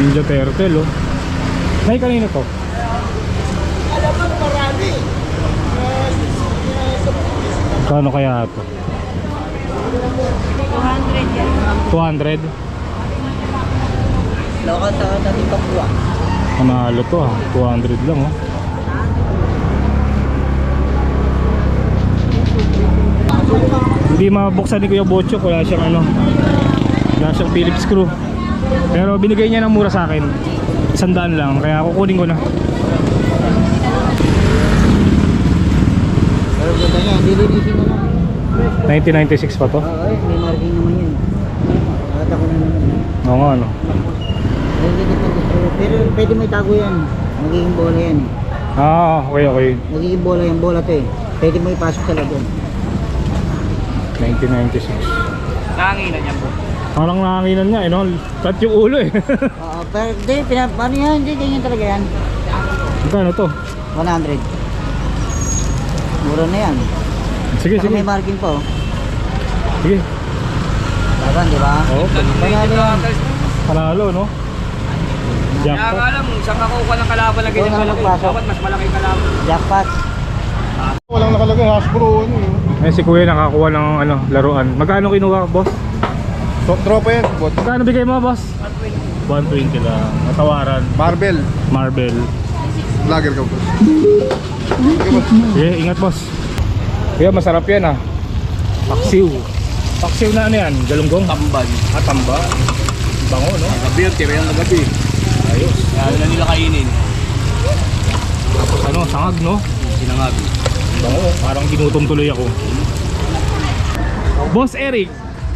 Ninja Turtle, oh. Nay, kanino to? Alam mo, marami. Kano kaya ito? 200 yan. 200? Loka sa natin pagbuwa. Panalo to, ha? 200 lang, oh. Hindi mabuksan ni Kuya Bocho, wala siyang ano, wala siyang Phillips screw. Pero binigay niya ng mura sa akin, 100 lang, kaya kukunin ko na. Pero ganda niya, dilinisin mo na. 1996 pa to? Oo, may marking naman yun. Nakata ko na naman. Oo nga, ano. Pero pwede may tago yan. Magiging bola yan eh. Ah, okay, okay. Magiging bola yan, bola to eh. Pwede mo ipasok sa loob. 1996. Nanginan niya po. Parang nanganginan niya, eh, no? Cut yung ulo, eh. Oo, pero hindi, paano yan? Hindi, ganyan talaga yan. Magkano to? 100. Mura na yan. Sige, Saka sige. may marking pa oh. Sige. Tagan, di ba? Oo, Panalo yan. panalo, no? Kaya Jackpot. nga alam, saan kakuha ng kalaban na ganyan Doon na malaki? magpasok. Dapat mas malaki kalaban. Jackpot. Walang nakalagay Hasbro ano eh. Eh, si Kuya nakakuha ng ano, laruan. Magkano kinuha, boss? Tropa yan, bot. Magkano bigay mo, boss? 120 lang. Matawaran. Marvel. Marble. Vlogger ka boss. Sige, ingat, boss. Kuya, masarap yan, ah. Paksiw. Paksiw na ano yan? Galunggong? Tamban. Ah, tamba. Bango, no? Gabi, tira yung gabi. Ayos. Kaya na nila kainin. Tapos ano, sangag, no? Sinangabi. Bango, parang ginutom tuloy ako. Boss Eric,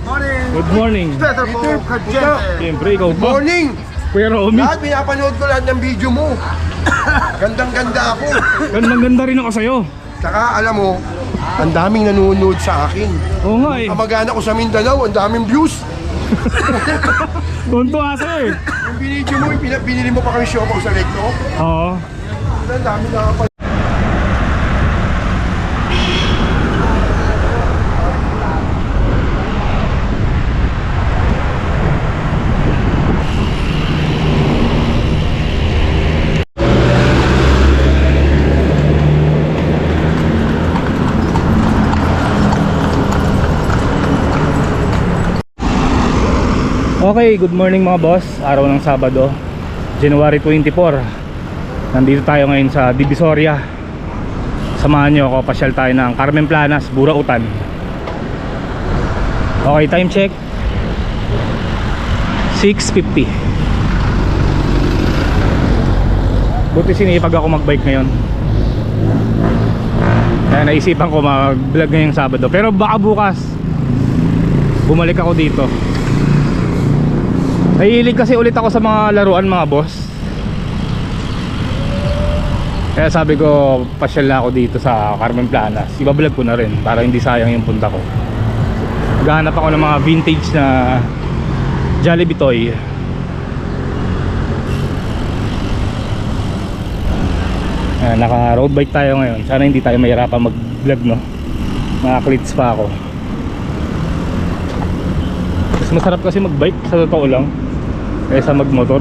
Morning! good morning. Better po, Kajente! Siyempre, ikaw ba? Morning! Kuya Romy. Lahat, pinapanood ko lahat ng video mo. Gandang-ganda ako. Gandang-ganda rin ako sa'yo. Saka alam mo, ang daming nanonood sa akin. Oo nga eh. Kamag-anak ko sa Mindanao, ang daming views. Tuntua sa'yo eh. Yung binidyo mo, binili mo pa kami show sa Recto. Oo. Ang dami nakapal. Okay, good morning mga boss. Araw ng Sabado, January 24. Nandito tayo ngayon sa Divisoria. Samahan nyo ako, pasyal tayo ng Carmen Planas, Burautan. Okay, time check 6:50. Buti sinipag ako magbike ngayon. Kaya naisipan ko mag-vlog ngayong Sabado. Pero baka bukas bumalik ako dito. Nahilig kasi ulit ako sa mga laruan mga boss. Kaya sabi ko, pasyal na ako dito sa Carmen Planas. Ibablog ko na rin para hindi sayang yung punta ko. Maghanap ako ng mga vintage na Jollibee toy. Naka road bike tayo ngayon. Sana hindi tayo mahirapan mag vlog, no? Mga clits pa ako. Mas masarap kasi mag bike sa totoo lang kaysa mag motor.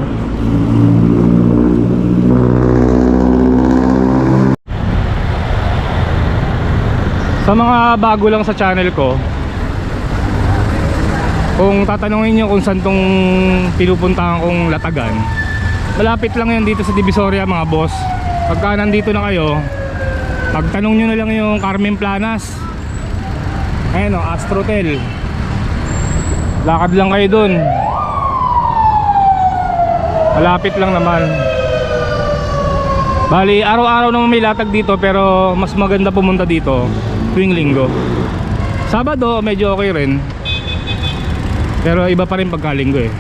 Sa mga bago lang sa channel ko, kung tatanungin nyo kung saan tong pinupuntahan kong latagan, malapit lang yan dito sa Divisoria mga boss. Pagka nandito na kayo, pagtanong nyo na lang yung Carmen Planas. Ayan o, Astrotel. Lakad lang kayo dun. Malapit lang naman. Bali, araw-araw naman may latag dito, pero mas maganda pumunta dito tuwing linggo. Sabado medyo okay rin, pero iba pa rin pagka linggo eh.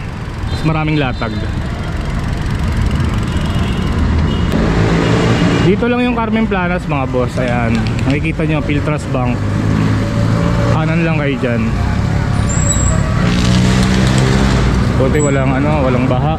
Mas maraming latag. Dito lang yung Carmen Planas mga boss. Ayan, nakikita nyo Philtras Bank. Kanan lang kayo dyan. Buti walang ano, walang baha.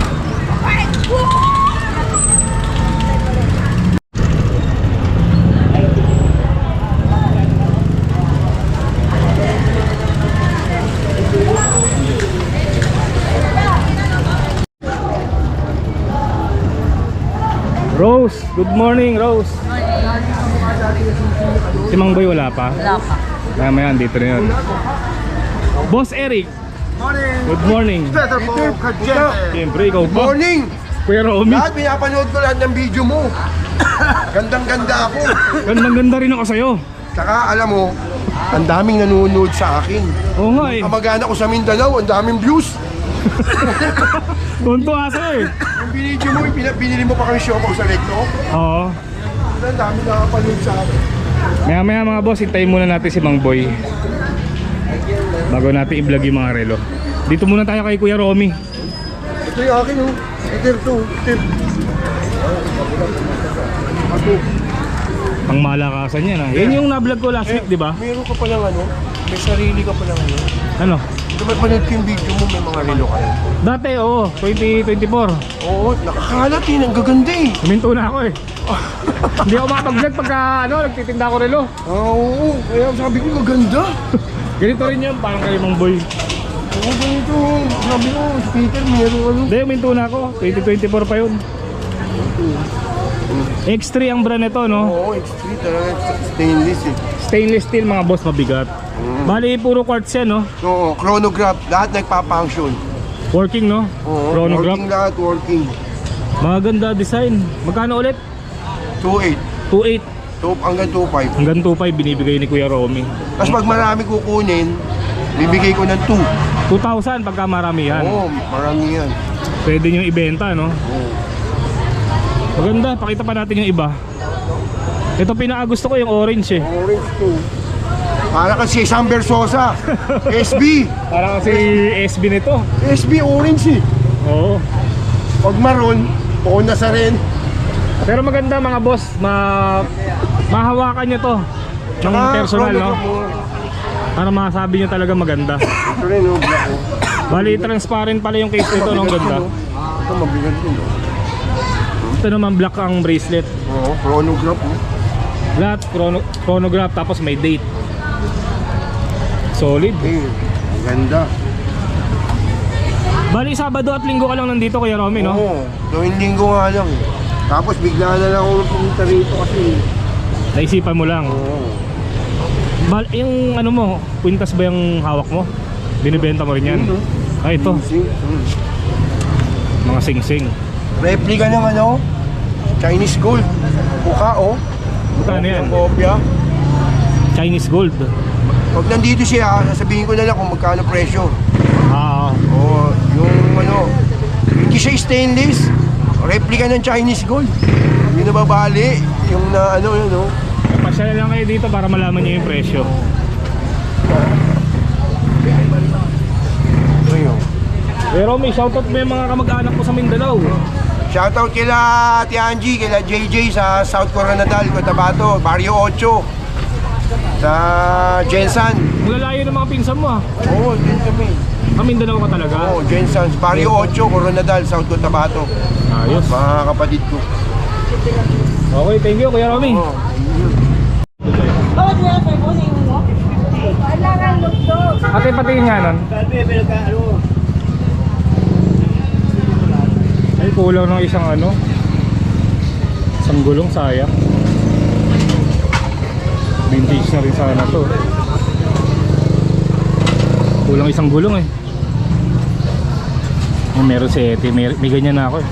Rose, good morning Rose. Si Mang Boy wala pa? Wala pa. Mamaya dito na yun. Boss Eric, Morning! good morning. Better po, Kajete! Siyempre, ikaw pa. Morning! Kuya Romy, Lahat, pinapanood ko lahat ng video mo. Gandang-ganda ako. gandang-ganda rin ako sa'yo. Tsaka, alam mo, ang daming nanonood sa akin. Oo nga eh. Kamag-anak ko sa Mindanao, ang daming views. Tuntua sa'yo eh. Yung binidyo mo, binili mo pa kami show ko sa Recto. Oo. Ang dami nakapanood sa akin. Maya-maya mga boss, hintayin muna natin si Mang Boy bago natin i-vlog yung mga relo. Dito muna tayo kay Kuya Romy. Ito yung akin, oh. Iter to, iter. Ang malakasan yan ha. Yan yung na-vlog ko last week, di ba? Meron ka palang ano, may sarili ka palang ano. Ano? Ito ba't panood ko yung video mo, may mga relo ka rin? Dati, oo. 2024. Oo, nakakalat yun, ang gaganda eh. Huminto na ako eh. Hindi ako makapag-vlog pagka nagtitinda ako relo. Oo, kaya sabi ko maganda. Ganito rin yun, parang kay Mang Boy. Oo, ganito. Sabi ko, speaker, meron ano. Hindi, huminto na ako. 2024 pa yun. X3 ang brand nito, no? Oo, X3 talaga, stainless eh. Stainless steel mga boss, mabigat. Bali, puro quartz yan, no? Oo, chronograph, lahat nagpa-function. Working, no? Oo, Chronograph. working lahat, working. Maganda design. Magkano ulit? 2.8, 2.8 hanggang 2.5. hanggang 2.5 binibigay ni Kuya Romy. Tapos pag marami kukunin, bibigay ko ng 2,000 pagka marami 2. yan. Oo, marami yan. Pwede nyo ibenta, no? Oo. Maganda, pakita pa natin yung iba. Ito pinakagusto ko yung orange eh. Orange 2. Para kasi Sam Versosa. SB. Parang kasi SB nito. SB orange eh. Oo. Pag maroon, na sa rin. Pero maganda mga boss, mahawakan nyo to ng personal, no? Para masabi nyo talaga maganda. Ito rin, oh, black, oh. Bali, transparent pala yung case nito, no? Ang ganda. Ito mabigat din, oh. Ito naman black ang bracelet. Oo, chronograph, oh. Lahat chronograph, tapos may date. Solid. Eh, ganda. Bali, Sabado at Linggo ka lang nandito, Kuya Romy, no? Oo, gawin linggo nga lang. Tapos bigla na lang ako pumunta rito kasi. Naisipan mo lang. Oo. Yung ano mo, kwintas ba yung hawak mo? Binibenta mo rin yan? Ah, ito. Mga sing-sing. Replica ng ano? Chinese gold. Buka, oh. Magkano yan? Kopya. Chinese gold. Pag nandito siya, sasabihin ko na lang kung magkano presyo. Ah, Oo, yung ano, hindi siya stainless. Replica ng Chinese gold. Hindi nababali. Yung na ano, yun, oh. pasyala lang kayo dito para malaman nyo yung presyo. Ayun. Pero may shoutout mo yung mga kamag-anak mo sa Mindanao. Shoutout kila Ate Angie, kila JJ sa South Coronadal, Cotabato, Barrio 8. Sa Jensan. Malalayo ng mga pinsan mo ah. Oo, din kami. Ah, Mindanao ka talaga? Oo, Jensan. Barrio 8, Coronadal, South Cotabato. Ayos. Mga kapatid ko. Okay, thank you Kuya Romy. Oo. Ate, patingin nga nun. Ay, kulang ng isang ano. Isang gulong, sayang. Vintage na rin sana to. Kulang isang gulong eh. Meron si Ete, may ganyan na ako eh.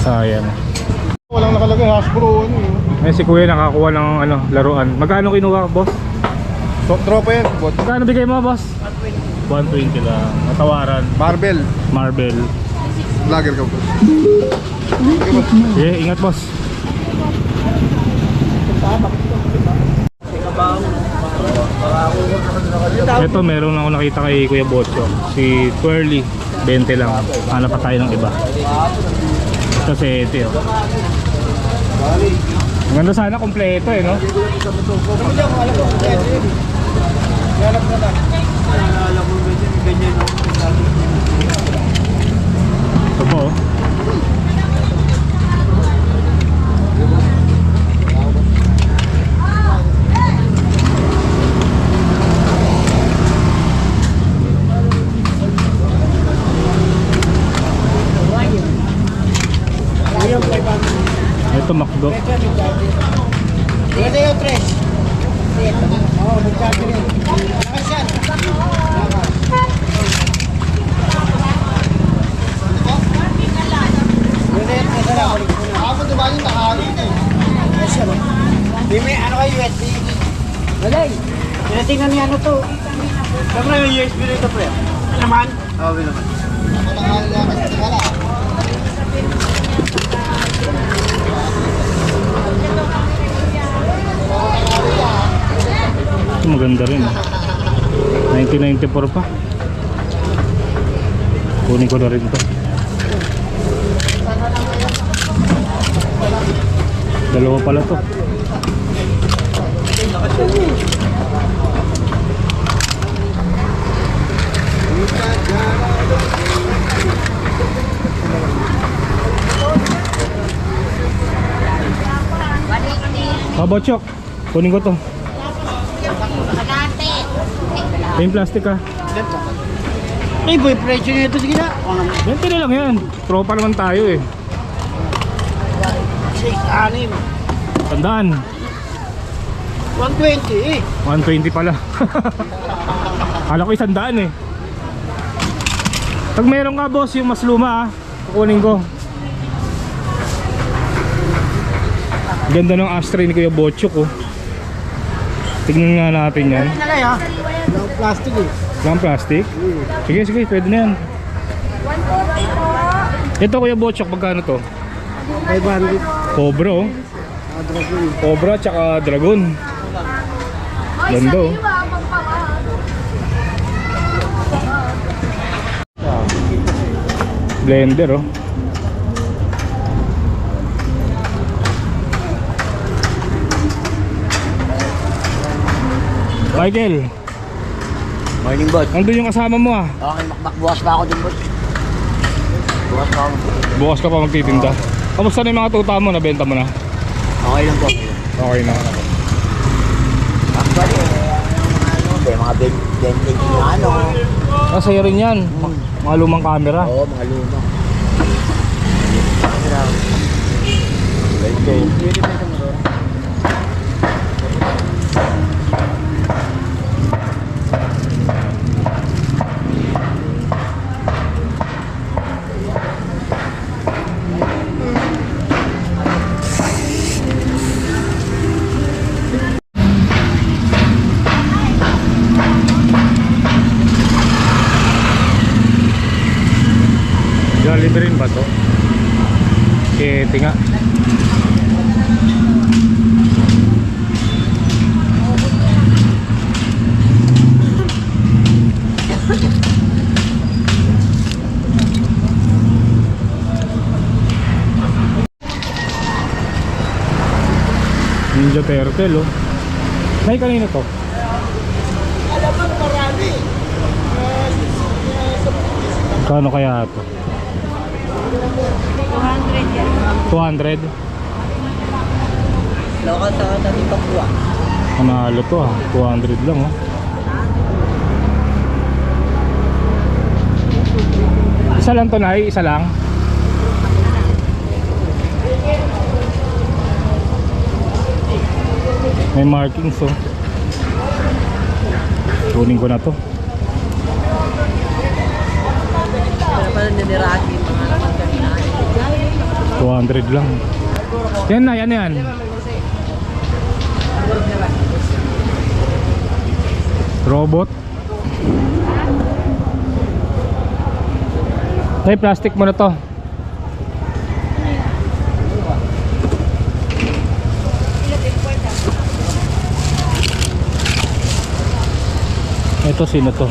Sayang. Walang nakalagay Hasbro ano eh. Eh si Kuya nakakuha ng ano, laruan. Magkano kinuha, boss? So, tropa yan. What? Magkano bigay mo, boss? 120 lang. Matawaran. Marble. Marble. Vlogger ka po. Eh, ingat, boss. Ito, meron ako nakita kay Kuya Botso. Si Twirly. 20 lang. Hanap pa tayo ng iba. Ito si Ete, oh. Ang ganda sana kompleto eh, no? Ito po, oh. Nintendo. Dito yung tres. Oo, nagsabi rin. Lakas yan. Ako diba yung nakahalik eh. Yes, ano? Di may ano kayo USB? Walay. Tinatingnan niya ano to. Siyempre yung USB nito pre. Naman? Oo, naman. Ako nakahalik na kasi tingala. Ito maganda rin. 1994 pa. Kunin ko na rin to. Dalawa pala to. Botchok, kunin ko to. Yung plastic ah. Ay boy, presyo nito sige na. 20 na lang yan. Tropa naman tayo eh. 6, 6. Tandaan. 120 eh. 120 pala. Kala ko 100 eh. Pag meron ka boss yung mas luma ah, kukunin ko. Ganda ng ashtray ni Kuya Botchok oh. Tignan nga natin yan. Ano kaya? Yung plastic eh. Lang plastic? Sige sige, pwede na yan. Ito Kuya Botchok, magkano to? 500. Cobra oh. Cobra tsaka dragon. Ganda oh. Blender oh. Michael, Morning, boss. nandun yung kasama mo ah. Okay, bukas pa ako din, boss. Bukas pa ako. Bukas ka pa magtitinda. Kamusta na yung mga tuta mo? Nabenta mo na? Okay lang po. Okay na. Actually, mga vintage na ano. Ah, sa'yo rin yan. Mga lumang camera. Oo, mga luma. Okay. Jollibee rin ba to? Tinga. Ninja Turtle oh. Nay, kanina to? Alam mo marami. Kano kaya to? 200 yan. 200? Lokal sa natin pagkuha. Manalo to ah. 200 lang oh. Isa lang to, Nay? Isa lang? May markings oh. Kunin ko na to. Pero parang niniragi yung mga naman kanina. 200 lang. Yan na, yan yan. Robot. Ay, plastic mo na to. Ito, sino to?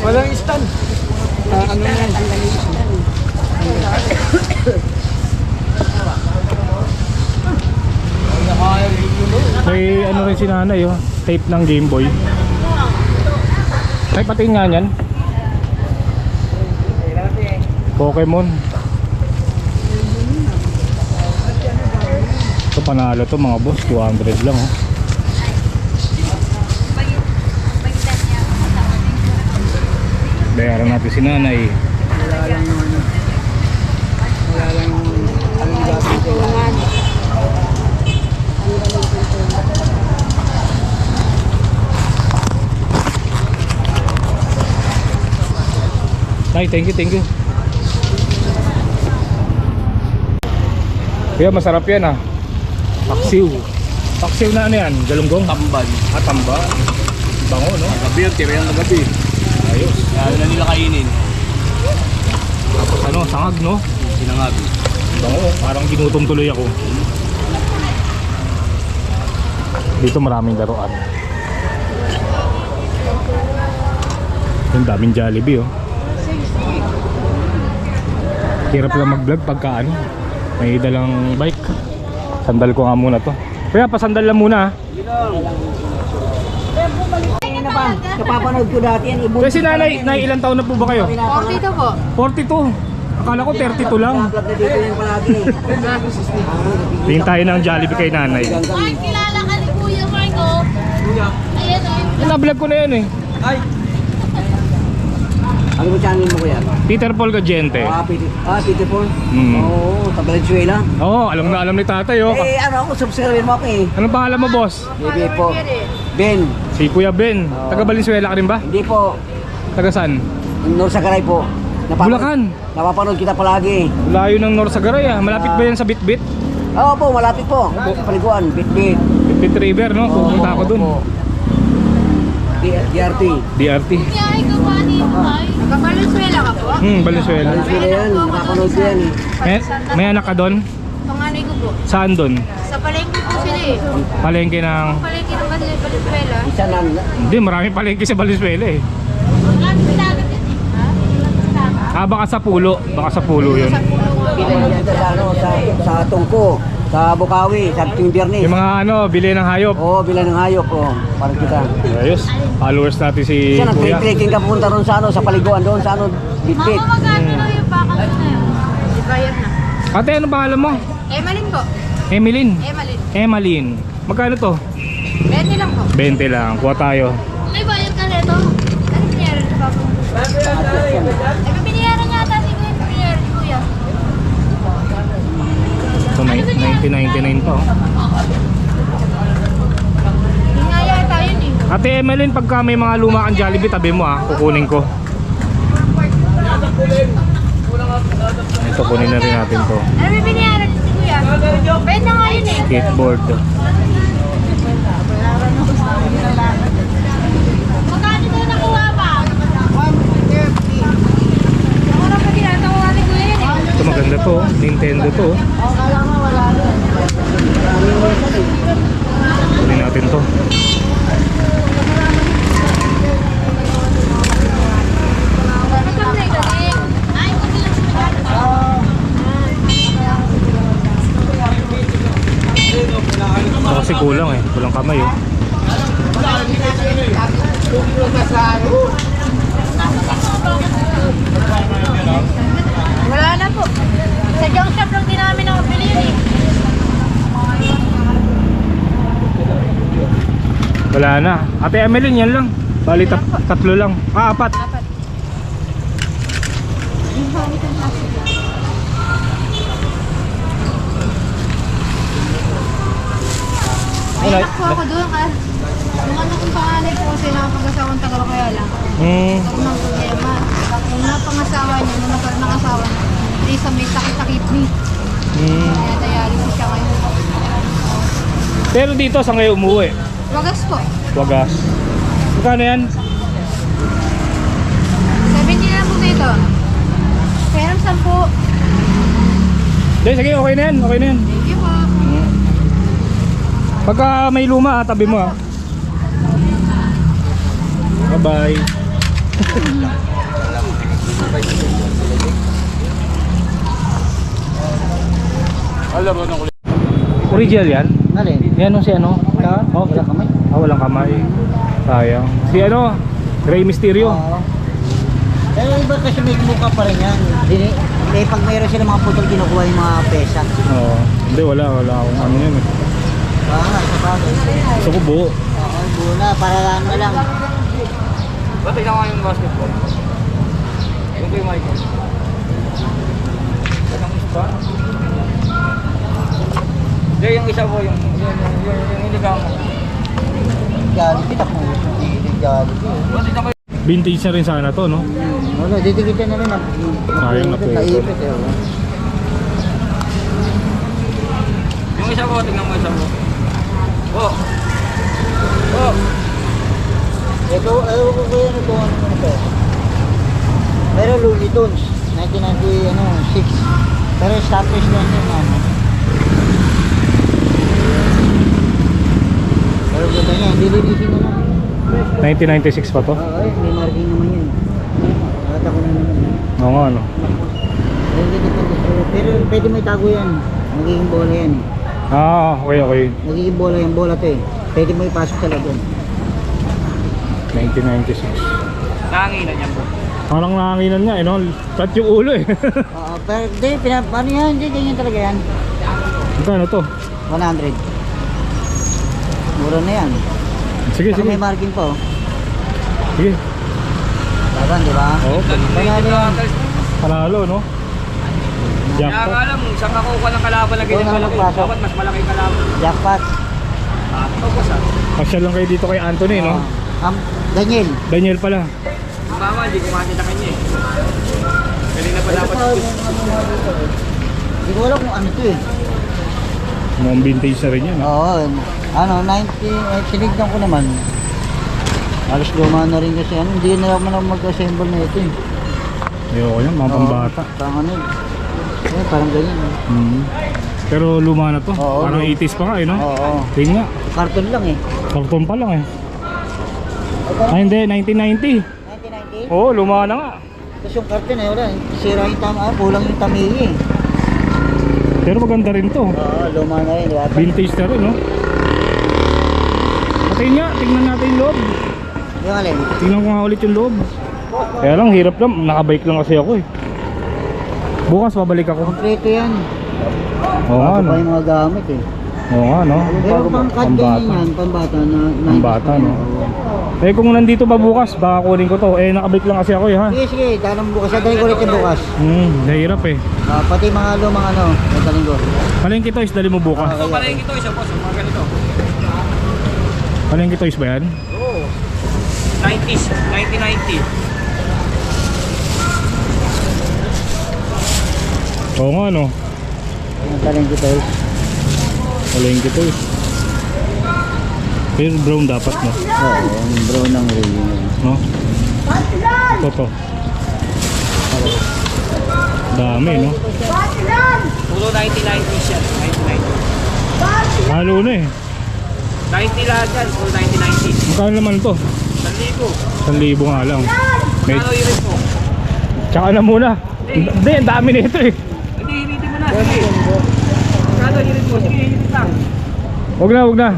Walang stand. Ano yan? May ano rin si nanay oh. Tape ng Game Boy. Ay, patingin nga yan. Pokemon. Ito panalo to mga boss. 200 lang oh. Bayaran natin si nanay. Wala lang yung ano. Wala lang yung ano yung gabi ko. Ay, thank you, thank you. Kaya masarap yan ah. Paksiw. Paksiw na ano yan? Galunggong? Tamban. Tamba. Bango, no? Gabi yun, tira yan na gabi. Ayos. Kaya na nila kainin. Tapos ano, sangag, no? Sinangag. Bango, parang ginutom tuloy ako. Dito maraming laruan. Yung daming Jollibee, oh. Hirap lang mag-vlog pagka ano, may dalang bike. Sandal ko nga muna to. Kaya pasandal lang muna, ah. Kapapanood ko dati yan. Kasi nanay, ilang taon na po ba kayo? 42 po. 42. Akala ko 32 lang. Vlog na dito yan palagi. Tingin tayo ng Jollibee kay nanay. Ay, kilala ka ni Kuya Marco. Ayan o. Na-vlog ko na yan eh. Ano mo channel mo kuya? Peter Paul Gadiente. Peter Paul? Mm. Oo, sa Valenzuela. Oo, alam na alam ni tatay, oh. Ano ako, subscribe mo ako eh. Anong pangalan mo, boss? Hindi po. Ben. Si Kuya Ben. Taga Valenzuela ka rin ba? Hindi po. Taga saan? Norsagaray po. Bulacan. Napapanood kita palagi. Layo ng Norsagaray ah. Malapit ba yan sa Bitbit? Oo po, malapit po. Sa paliguan, Bitbit. Bitbit River, no? Pupunta ako dun. DRT. DRT. Biyahe ka ba ni Ay? Nagka-Valenzuela ka po? Valenzuela. Valenzuela yan, napapanood ko yan eh. May anak ka doon? Panganay ko po. Saan doon? Sa palengke po sila eh. Palengke ng... Palengke ng Valenzuela. Isa na, Hindi, marami palengke sa Valenzuela eh. Ano sa dagat yun eh? Ah, baka sa pulo. Baka sa pulo yun. bilhin yan sa Tungko, sa Bukawi, sa tuwing Biyernes. Yung mga ano, bili ng hayop. Oo, bilan ng hayop oh, parang kita. Ayos. Followers natin si Siya Kuya. nag-trekking ka pupunta ron sa ano, sa paliguan doon sa ano, Bitbit. Mama, magkano daw yung pakal na yun? Bayad na. Ate, ano pangalan mo? Emalyn po. Emilyn. Emalyn. Emmalyn. Magkano to? 20 lang po. 20 lang. Kuha tayo. May bayad ka nito. Ano pinyaran ni Papa? Ay, piniyaran niya ata si Kuya. Piniyaran ni Kuya. So, 1999 pa. Oh. Hingaya tayo eh. Ate Emmalyn, pagka may mga luma kang Jollibee, tabi mo ah. Kukunin ko. Ito, kunin na rin natin to. Ano may piniyaran si Kuya? Bayad na nga yun eh. Skateboard. Magkano daw nakuha pa? Ano pa ginatawa ni Kuya yun eh. Ito maganda to. Oh. Nintendo to. Oh. Kunin natin to. Magkano na ikaw? Ay, kung lang Ito kasi kulang eh. Kulang kamay oh. Wala na po. Sa junk shop lang din namin nakabili yun eh. Wala na. Ate Emmalyn, yan lang. Bali, tatlo lang. Ah, apat. May anak po ako doon. Yung anak kong panganay po kasi nakapag-asawang tagalo kaya lang. Ito ng problema. Yung napangasawa niya, nung nagkaroon ng asawa niya, Lisa may sakit-sakit ni. Kaya dialysis siya ngayon. Pero dito, saan kayo umuwi? Wagas po. Wagas. Magkano yan? 70 na po dito. Pero 10. Hindi, sige, okay na yan. Okay na yan. Thank you po. Pagka may luma, tabi mo ah. Bye-bye. Alam mo nung Original yan? Alin? Yan si ano? Oh, Wala kamay. Ah, walang kamay. Sayang. Si ano? Rey Mysterio. Pero iba kasi may mukha pa rin yan. Pag mayroon sila mga putol, kinukuha yung mga pesa. Oo. Hindi, wala akong ano yun eh. Sa bagay. Gusto ko buo. Oo, buna, para ano lang. Ba't tingnan nga yung basketball? Yung kay Michael. Anong isa? Hindi, yung isa po, yung inigang mo. Jollibee, tapo. Jollibee. Ba't tingnan ko Vintage na rin sana to, no? Wala, didikit na rin. Sayang na po. Naipit eh. oh. Yung isa ko, tingnan mo isa ko. Oh. Oh. Ito, ayaw ko kaya ano to, ano to. Pero Looney Tunes, 1996. Pero established na yun, ano. Pero ganda niya, hindi linisin na lang. 1996 pa to? Oo, may marking naman yun. Nakata ko na naman. Oo nga, no? Pero pwede may tago yan. Magiging bola yan eh. Ah, okay. Magiging bola yung bola to eh. Pwede mo ipasok sa loob yan. 1996. Nanginan niya po. Parang nahanginan niya, eh, no? Flat yung ulo, eh. Oo, pero hindi, ano yan, hindi, ganyan talaga yan. Magkano to? 100. Mura na yan. Sige, Saka sige. may marking pa oh. Sige. Laban, di ba? Oo, Panalo yan. panalo, no? Kaya nga Jackpot. alam, saan kakuha ng kalaban na ganyan Doon ako kalaki? magpasok. Dapat mas malaki kalaban. Jackpot. Ito ko sa. Pasyal lang kayo dito kay Anthony, no? Daniel. Daniel pala. Yung mama, hindi ko makita kanya eh. Pwede na pa Ito dapat. pa, hindi ko alam kung ano to eh. Mukhang vintage na rin yan, no? Oo, ano, 90, sinignan ko naman. Halos luma na rin kasi ano, hindi na naman mag-assemble na ito eh. Ayoko yan, mga pambata. Parang ano eh, parang ganyan eh. Pero luma na to. Oo, Parang no? 80s pa nga, eh, no? Oo, Tingin nga. karton lang eh. Karton pa lang, eh. Ah, hindi. 1990. 1990? Oo, luma na nga. Tapos yung karton eh, wala, sira yung kulang yung tamiyi eh. Pero maganda rin to. Oo, luma na rin, di ba? Vintage na rin, no? Patayin nga, tingnan natin yung loob. Yung alin? Tingnan ko nga ulit yung loob. Kaya lang, hirap lang. Nakabike lang kasi ako, eh. Bukas, babalik ako. Kompleto yan. Oo nga, Bago no? pa yung mga gamit eh. Oo nga, no? Pero pang cut ganyan yan, pambata na 90s Pambata, pa yan. no? Eh, kung nandito pa bukas, baka kunin ko to. Eh, nakabike lang kasi ako, eh, ha? Sige, sige, dalang bukas. Dadaling ko ulit yung bukas. Nahirap, eh. Pati mga lumang ano, dadaling ko. Palengke toys, dali mo bukas. Ito pala yung ito, isa po, sa mga ganito. Palengke toys ba yan? Oo. 90s, 1990. Oo nga, no? Dadaling ko tayo. Palengke toys. Pero brown dapat, no? Oo, yung brown ng ring. No? Ito. Dami, no? Puro 1990s yan, 1990. Halo na, eh. 90 lahat yan, puro 1990s. Magkano naman to? 1,000. 1,000 nga lang. Ano yung rin po? Tsaka na muna. Hindi, ang dami nito, eh. Hindi, hinitin mo na, sige. Ano yung rin po? Sige, hinitin lang. Huwag na.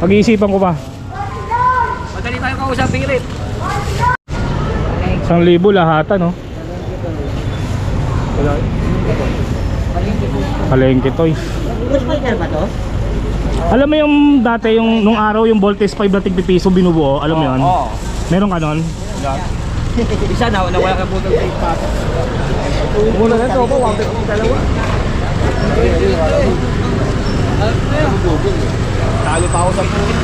Pag-iisipan ko pa. Madali tayo kausapin rin. 1,000 lahat, no? Palengke toys. Gusto ko ba to? Alam mo yung dati, yung nung araw yung Voltes 5 na tig-piso binubuo, alam mo yun? Oo. Meron ka nun? Isa na, nawala ka po ng plate pa. Muna na ito po, wag ka dalawa. Talo pa ako sa puwit.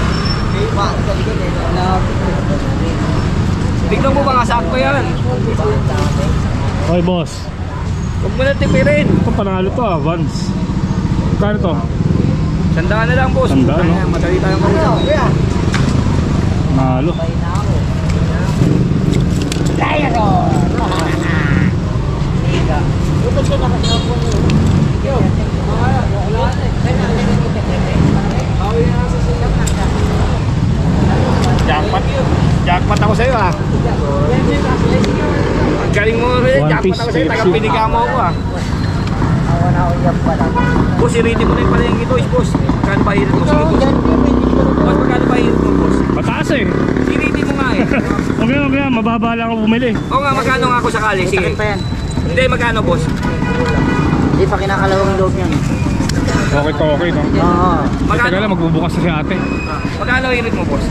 Tignan mo mga sakto yan. Okay, boss. Huwag mo na tipirin. Ito panalo to, Vans. Kano to? Sandaan na lang, boss. Sandaan, no? Madali tayong kausap. Nalo. Jackpot ako sa'yo ah. Ang galing mo rin, One jackpot piece, ako sa'yo. KFC. Taga-piniga mo ako ah. Boss, i-ready mo na yung palengke ito, boss. Magkano ba hirit mo? Sige, boss. Boss, magkano ba hirit mo, boss? Mataas, eh. I-ready mo nga eh. Okay, mababa lang ako bumili. Oo nga, magkano nga ako sakali? Sige. Sakit pa yan. Hindi, magkano, boss? Hindi pa kinakalawang loob yan. Okay, no? Oo. Teka lang, magbubukas na si ate. Magkano hirit mo, boss?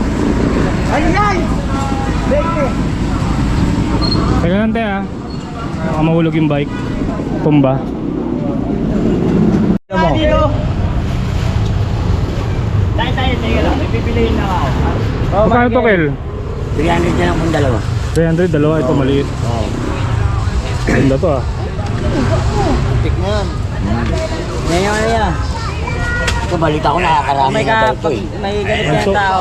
Ayun yan! Teka lang, te, ha? Baka mahulog yung bike. Tumba. Alam mo? Tayo lang. May pipiliin na ako. Magkano to, Kel? 300 na lang kung dalawa. 300, dalawa. Ito maliit. Oo. Ganda to ah. Tik na yan. Ngayon ano yan? Ito balita ko nakakarami na daw ito eh. May ganito Anso. yung tao.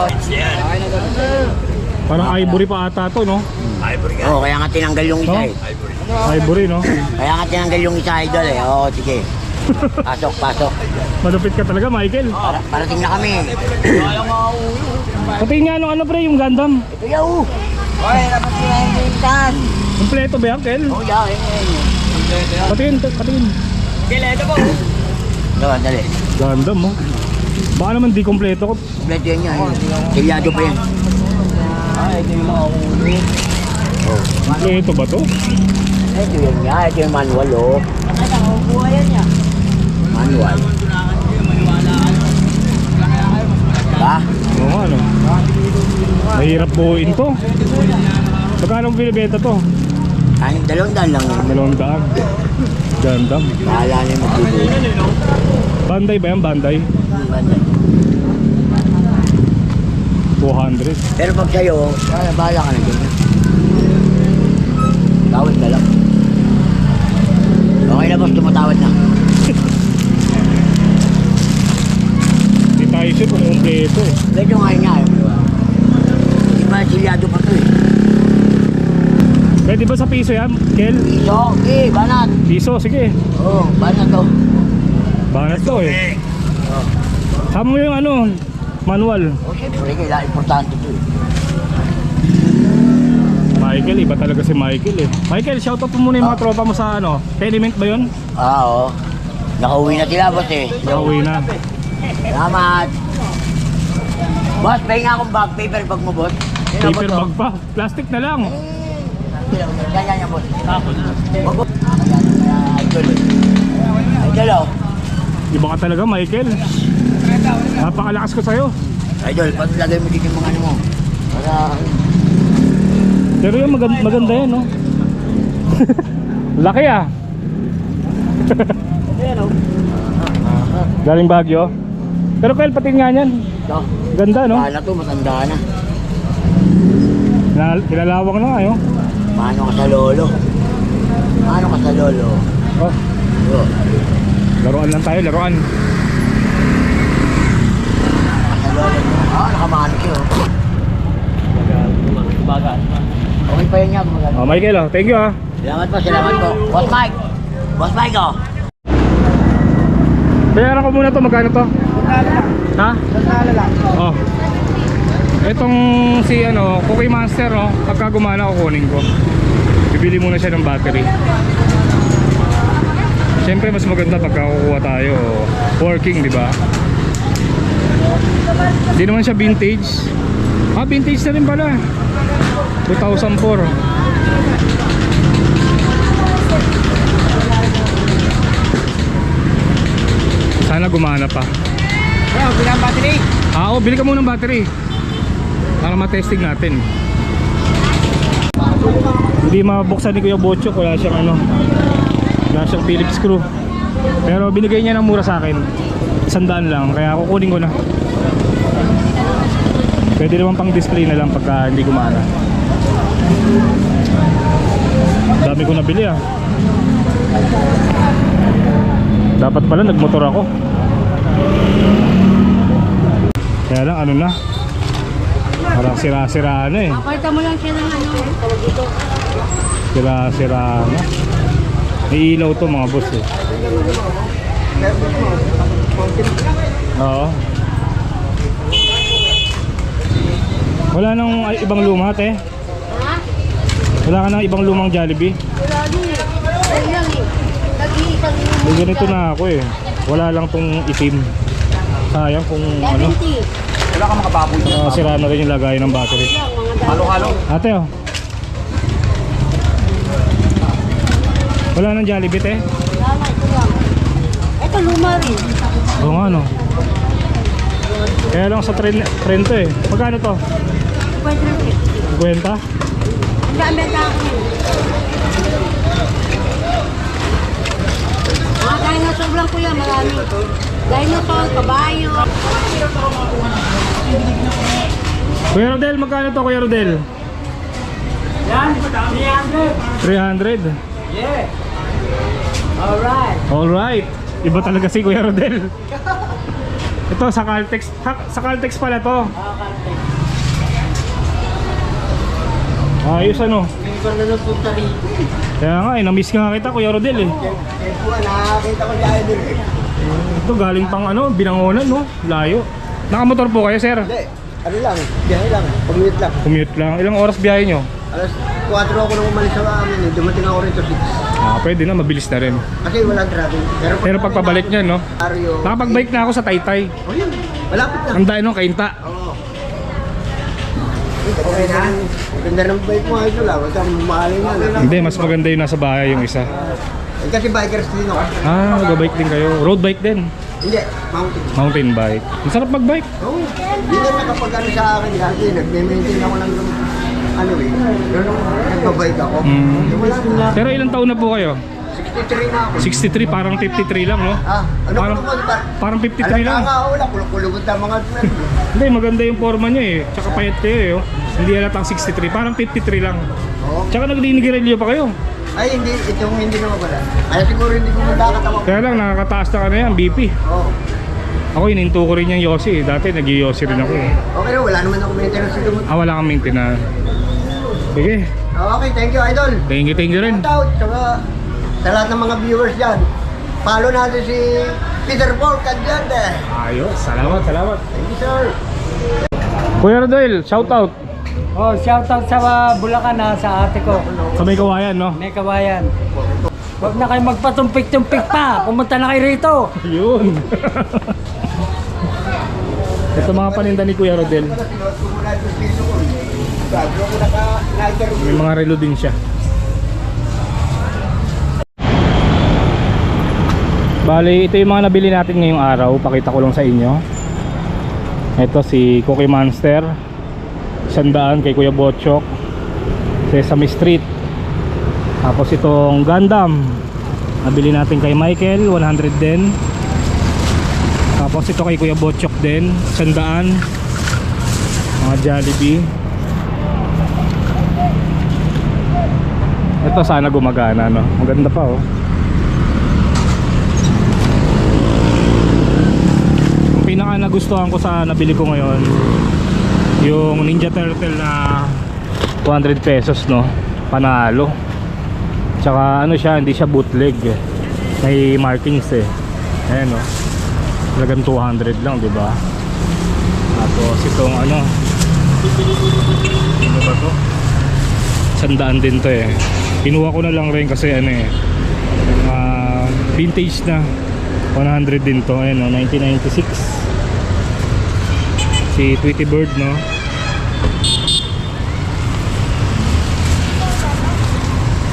Parang ivory pa ata to, no? Oo, kaya nga tinanggal yung isa eh. Ivory, no? Kaya nga tinanggal yung isa idol eh. Oo, sige. Pasok, pasok. Malupit ka talaga, Michael. Parating na kami. Pati nga ano pre, yung Gundam. Ito yaw. Oy, dapat sila yung pintan. Kompleto ba yan, Kel? Oo, yaw. Patingin, patingin. Dawan, dali. Gundam, mo. Baka naman di kompleto ko. Kompleto yan yan. Tilyado pa yan. Ito yung mga ulit. Kompleto ba to? Ito yun nga. Ito yung manual oh. Manual. Ba? Oo nga, no? Mahirap buuin to. Magkano binibenta to? Kanin 200 lang yun. 200. Gundam. Bahala na yung magbubuhay. Bandai ba yan? Bandai? 200. Pero pag sa'yo, bahala ka na din. Tawad ka lang. Okay na boss, tumatawad na. Hindi tayo sure kung kompleto eh. Medyo ngayon nga yun. Hindi ba silyado pa to eh. Pwede ba sa piso yan, Kel? Piso, okay, banat. Piso, sige. Oo, banat to. Banat to eh. Sama mo yung ano, manual. O siyempre, kailangan importante to eh. Michael, iba talaga si Michael eh. Michael, shoutout mo muna yung mga tropa mo sa ano, Tenement ba yun? Oo. Nakauwi na sila boss eh. Nauwi na. Salamat. Boss, pahinga akong bag, paper bag mo boss. Sino Paper to? bag pa. Plastic na lang. Yan, boss. Wag, boss. Ayan, idol eh. Idol oh. Iba ka talaga, Michael. Napakalakas ko sa'yo. Idol, lagay mo dito yung mga ano mo. Para... Pero yung maganda yan, no? Laki ah. Ayan oh. Galing Baguio. Pero Kel, patingin nga yan. Ito. Ganda, no? Bala to, matanda na. Kilalawang na nga, yun. Paano ka sa lolo? Paano ka sa lolo? Oh, Yo. laruan lang tayo, laruan. Sa lolo. Nakamanik yun. Okay pa yun yan. Oh, Michael, oh. Thank you, ah. Salamat po. Boss Mike. Boss Mike oh. Bayaran ko muna to, magkano to? Ha? Oh. Itong si ano, Cookie Monster, oh, pagka gumana kukunin ko. Bibili muna siya ng battery. Siyempre mas maganda pagka kukuha tayo working, di ba? Hindi naman siya vintage. Ah, vintage na rin pala. 2004. Sana gumana pa. Ano, bilang battery? Ah, oh, bili ka muna ng battery para matesting natin. Hindi mabuksan ni Kuya Bocho, wala siyang ano, wala siyang Phillips screw. Pero binigay niya ng mura sa akin, 100 lang, kaya kukunin ko na. Pwede naman pang display na lang pagka hindi gumana. Dami ko nabili ah. Dapat pala nagmotor ako. Kaya lang ano na, parang sira-sira na eh. Pakita mo lang siya ng ano. Sira-sira na. May ilaw to mga boss eh. Oo. Wala nang ibang luma te. Ha? Wala ka nang ibang lumang Jollibee. Wala din eh. Wala lang eh. Nag-iisang May ganito na ako eh. Wala lang tong itim. Sayang kung ano. 70. Wala ka makababoy. Sira na rin yung lagay ng battery. Lang, mga dami. Halo-halo. Ate oh. Wala nang Jollibee te. Wala na, ito lang. Ito luma rin. Oo nga no. Kaya lang sa trend to eh. Magkano to? Pwede rin eh. 50? Dami ang ako yun. Mga dinosaur lang kuya, marami. Dinosaur, kabayo. Kuya Rodel, magkano to Kuya Rodel? Yan, 300. 300. Yeah. Alright. Alright. Iba talaga si Kuya Rodel. Ito sa Caltex. Sa Caltex pala to. Ayos ano. Hindi ko na napunta rito. Kaya nga na-miss nga kita Kuya Rodel eh. Eh po, nakakita ko dahil din eh. Ito galing pang ano, Binangonan no. Layo. Nakamotor po kayo sir? Hindi, ano lang, biyahe lang, commute lang. Commute lang. Ilang oras biyahe nyo? Alas 4 ako nang umalis sa amin eh. Dumating ako rito 6. Pwede na, mabilis na rin. Kasi walang traffic. Pero pagpabalik niya no. Aryo. Nakapag-bike na ako sa Taytay. Oh yun, malapit na. Ang dahil no, Kainta. Oo. Okay na. Ganda ng bike mo ito lang. Huwag kang mahalin na. Hindi, mas maganda yung nasa bahay yung isa. Eh, kasi bikers din ako. Mag-bike din kayo. Road bike din. Hindi, mountain. Mountain bike. Ang sarap mag-bike. Oo. Hindi na nakapag ano sa akin kasi nag-maintain ako ng ano eh. Nagbabike ako. Wala na. Pero ilang taon na po kayo? 63 na ako. 63, parang 53 lang no? Ano Parang- ko naman? Parang 53 lang. Nga wala, kulog-kulog ang mga Hindi, maganda yung forma nyo eh. Tsaka payat kayo eh. Oh. Hindi halatang 63, parang 53 lang. Oo. Tsaka naglinigirilyo pa kayo. Ay, hindi. Itong hindi naman pala. Kaya siguro hindi ko magkakatawa. Kaya lang, nakakataas na ka na yan, BP. Oo. Ako, ininto ko rin yung Yossi eh. Dati nag-Yossi rin ako eh. Okay na, wala naman ako maintenance sa lumot. Wala kang maintenance. Sige, Okay, thank you, idol. thank you rin. Shout out sa lahat ng mga viewers dyan. Follow natin si Peter Paul Cadyante. Ayos, salamat. Thank you, sir. Kuya Rodel, shout out. Oh, shoutout sa Bulacan sa ate ko. Sa may kawayan, no? May kawayan. Huwag na kayo magpatumpik-tumpik pa. Pumunta na kayo rito. Yun. Ito mga paninda ni Kuya Rodel. May mga relo din siya. Bali, ito yung mga nabili natin ngayong araw. Pakita ko lang sa inyo. Ito si Cookie Monster. 100 kay Kuya Botchok. Sesame Street. Tapos itong Gundam. Nabili natin kay Michael. 100 din. Tapos ito kay Kuya Botchok din. 100. Mga Jollibee. Ito sana gumagana no. Maganda pa oh. Ang pinaka nagustuhan ko sa nabili ko ngayon yung Ninja Turtle na 200 pesos no. Panalo. Tsaka ano siya, hindi siya bootleg. May markings eh. Ayan no. Talagang 200 lang, di ba? Tapos itong ano ba to? 100 din to eh. Kinuha ko na lang rin kasi ano eh vintage na. 100 din to. Ayan no, 1996. Si Tweety Bird no.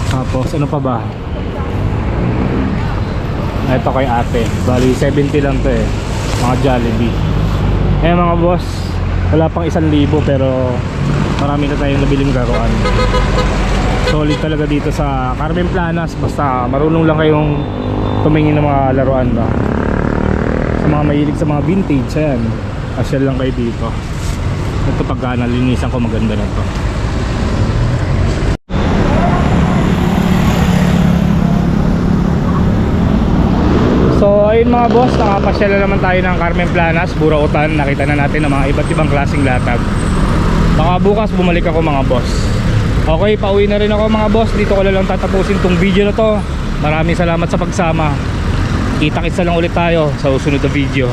Tapos ano pa ba? Ito kay ate. Bali 70 lang to eh. Mga Jollibee. Mga boss, wala pang 1,000 pero marami na tayong nabiling laruan. Solid talaga dito sa Carmen Planas. Basta marunong lang kayong tumingin ng mga laruan ba. Sa mga mahilig sa mga vintage, ayan, asyal lang kayo dito. Ito pagka nalinisan ko, maganda na to. So ayun mga boss, nakapasyal na naman tayo ng Carmen Planas, Burautan. Nakita na natin ang mga iba't ibang klaseng latag. Baka bukas bumalik ako mga boss. Okay, pauwi na rin ako mga boss. Dito ko na lang tatapusin tong video na to. Maraming salamat sa pagsama. Kita-kitsa lang ulit tayo sa susunod na video.